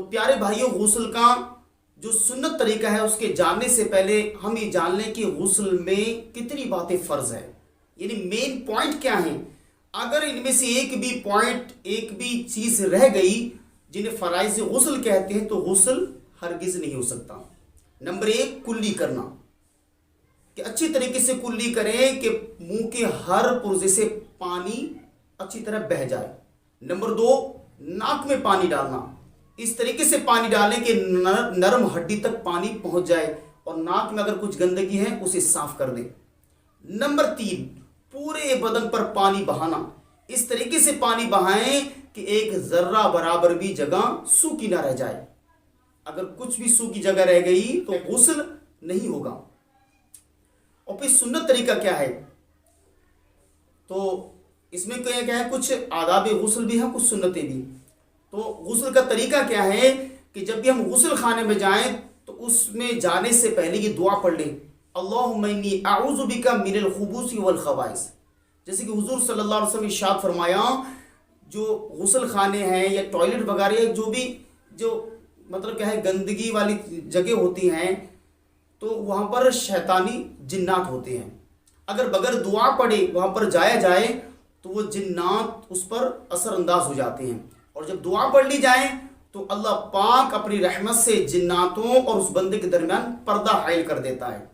تو پیارے بھائیوں، غسل کا جو سنت طریقہ ہے اس کے جاننے سے پہلے ہم یہ جان لیں کہ غسل میں کتنی باتیں فرض ہیں، یعنی مین پوائنٹ کیا ہیں۔ اگر ان میں سے ایک بھی پوائنٹ، ایک بھی چیز رہ گئی جنہیں فرائض غسل کہتے ہیں تو غسل ہرگز نہیں ہو سکتا۔ نمبر ایک، کلی کرنا، کہ اچھی طریقے سے کلی کریں کہ منہ کے ہر پرزے سے پانی اچھی طرح بہہ جائے۔ نمبر دو، ناک میں پانی ڈالنا، اس طریقے سے پانی ڈالیں کہ نرم ہڈی تک پانی پہنچ جائے اور ناک میں اگر کچھ گندگی ہے اسے صاف کر دیں۔ نمبر تین، پورے بدن پر پانی بہانا، اس طریقے سے پانی بہائیں کہ ایک ذرہ برابر بھی جگہ سوکھی نہ رہ جائے۔ اگر کچھ بھی سوکھی جگہ رہ گئی تو غسل نہیں ہوگا۔ اور پھر سنت طریقہ کیا ہے، تو اس میں کیا ہے، کچھ آداب غسل بھی ہیں، کچھ سنتیں بھی۔ تو غسل کا طریقہ کیا ہے کہ جب بھی ہم غسل خانے میں جائیں تو اس میں جانے سے پہلے یہ دعا پڑھ لیں، اللہم انی اعوذ بک من الخبث والخبائث۔ جیسے کہ حضور صلی اللہ علیہ وسلم نے ارشاد فرمایا، جو غسل خانے ہیں یا ٹوائلٹ وغیرہ جو مطلب کیا ہے گندگی والی جگہ ہوتی ہیں تو وہاں پر شیطانی جنات ہوتے ہیں۔ اگر بغیر دعا پڑھے وہاں پر جایا جائے تو وہ جنات اس پر اثر انداز ہو جاتے ہیں، اور جب دعا پڑھ لی جائے تو اللہ پاک اپنی رحمت سے جناتوں اور اس بندے کے درمیان پردہ حائل کر دیتا ہے۔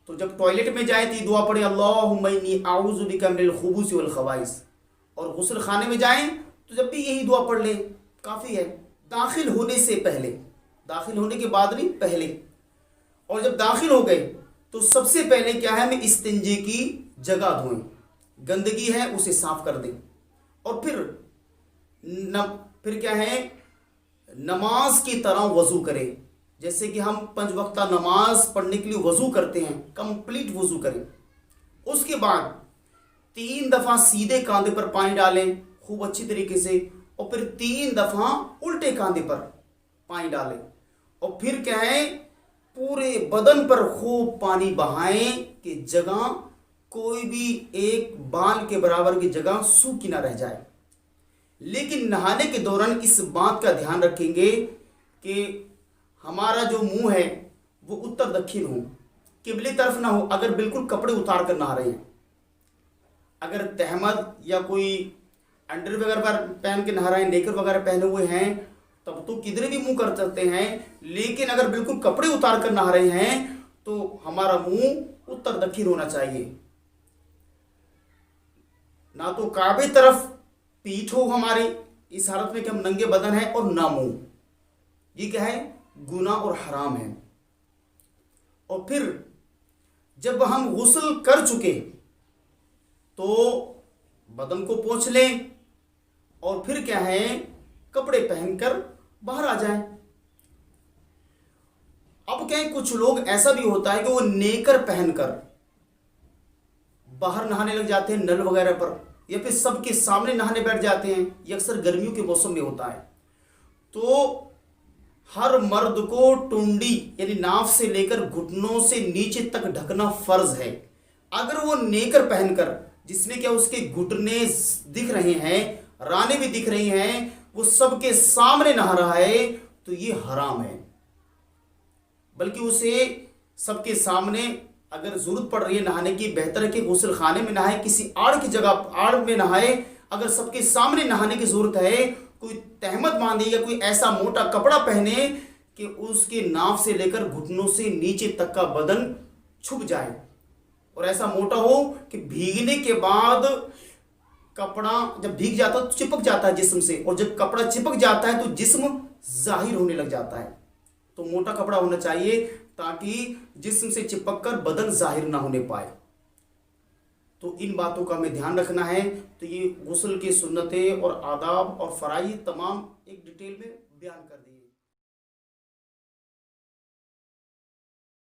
تو جب ٹوائلٹ میں جائیں تو یہ دعا پڑھیں، اللہم انی اعوذ بک من الخبث والخبائث، اور غسل خانے میں جائیں تو جب بھی یہی دعا پڑھ لیں کافی ہے۔ داخل ہونے سے پہلے، داخل ہونے کے بعد نہیں، پہلے، اور جب داخل ہو گئے تو سب سے پہلے کیا ہے، ہمیں استنجے کی جگہ دھوئیں، گندگی ہے اسے صاف کر دیں، اور پھر کیا ہے، نماز کی طرح وضو کریں، جیسے کہ ہم 5 وقتہ نماز پڑھنے کے لیے وضو کرتے ہیں، کمپلیٹ وضو کریں۔ اس کے بعد 3 دفعہ سیدھے کاندھے پر پانی ڈالیں خوب اچھی طریقے سے، اور پھر 3 دفعہ الٹے کاندھے پر پانی ڈالیں، اور پھر کیا ہے، پورے بدن پر خوب پانی بہائیں کہ جگہ کوئی بھی ایک بال کے برابر کی جگہ سوکھی نہ رہ جائے۔ لیکن نہانے کے دوران اس بات کا دھیان رکھیں گے کہ ہمارا جو منہ ہے وہ اتر دکھن ہو، قبلے طرف نہ ہو۔ اگر بالکل کپڑے اتار کر نہا رہے ہیں، اگر تہمد یا کوئی انڈر وغیرہ پہن کے نہا رہے ہیں، نیکر وغیرہ پہنے ہوئے ہیں، تب تو کدھر بھی منہ کر سکتے ہیں، لیکن اگر بالکل کپڑے اتار کر نہا رہے ہیں تو ہمارا منہ اتر دکھن ہونا چاہیے، نہ تو کعبے طرف پیٹھ ہو ہماری اس حالت میں کہ ہم ننگے بدن ہیں، اور نہ منہ۔ یہ کیا ہے، گناہ اور حرام ہے۔ اور پھر جب ہم غسل کر چکے تو بدن کو پوچھ لیں، اور پھر کیا ہے، کپڑے پہن کر باہر آ جائیں۔ اب کیا ہے، کچھ لوگ ایسا بھی ہوتا ہے کہ وہ نیکر پہن کر باہر نہانے لگ جاتے ہیں نل وغیرہ پر، یا پھر سب کے سامنے نہانے بیٹھ جاتے ہیں، یہ اکثر گرمیوں کے موسم میں ہوتا ہے۔ تو ہر مرد کو ٹونڈی یعنی ناف سے لے کر گھٹنوں سے نیچے تک ڈھکنا فرض ہے۔ اگر وہ نیکر پہن کر، جس میں کیا اس کے گھٹنے دکھ رہے ہیں، رانے بھی دکھ رہی ہیں، وہ سب کے سامنے نہا رہا ہے تو یہ حرام ہے۔ بلکہ اسے سب کے سامنے اگر ضرورت پڑ رہی ہے نہانے کی، بہتر ہے کہ غسل خانے میں نہائے، کسی آڑ کی جگہ آڑ میں نہائے۔ اگر سب کے سامنے نہانے کی ضرورت ہے، کوئی تہمد باندھے یا کوئی ایسا موٹا کپڑا پہنے کہ اس کے ناف سے لے کر گھٹنوں سے نیچے تک کا بدن چھپ جائے، اور ایسا موٹا ہو کہ بھیگنے کے بعد کپڑا جب بھیگ جاتا ہے تو چپک جاتا ہے جسم سے، اور جب کپڑا چپک جاتا ہے تو جسم ظاہر ہونے لگ جاتا ہے۔ تو موٹا کپڑا ہونا چاہیے تاکہ جسم سے چپک کر بدن ظاہر نہ ہونے پائے۔ تو ان باتوں کا ہمیں دھیان رکھنا ہے۔ تو یہ غسل کی سنتیں اور آداب اور فرائض تمام ایک ڈیٹیل میں بیان کر دی۔